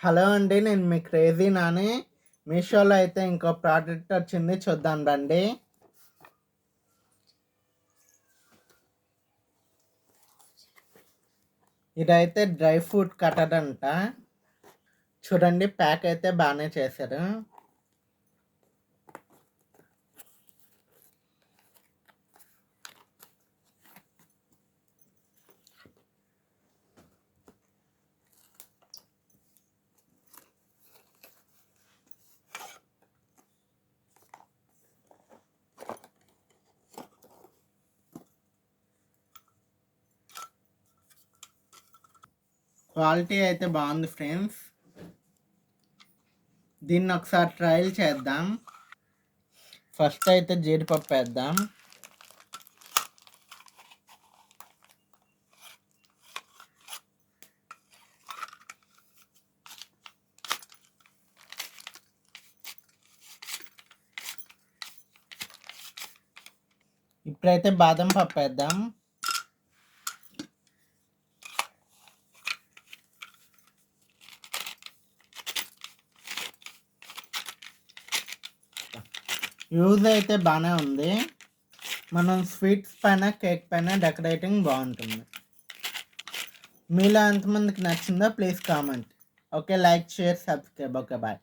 Hello అండి. నేను మీ crazy Nani. మీషోలో అయితే ఇంకో ప్రోడక్ట్ వచ్చింది, చూద్దాం రండి. ఇదైతే డ్రై ఫ్రూట్ కటర్ అంట. చూడండి, ప్యాక్ అయితే బాగానే చేశారు. క్వాలిటీ అయితే బాగుంది ఫ్రెండ్స్. దీన్ని ఒకసారి ట్రయల్ చేద్దాం. ఫస్ట్ అయితే జీడిపప్పు వేద్దాం. ఇప్పుడైతే బాదం పప్పు వేద్దాం. యూజ్ అయితే బాగానే ఉంది. మనం స్వీట్స్ పైన, కేక్ పైన డెకరేటింగ్ బాగుంటుంది. మీలో ఎంతమందికి నచ్చిందో please comment. Okay, like, share, subscribe. Okay, bye.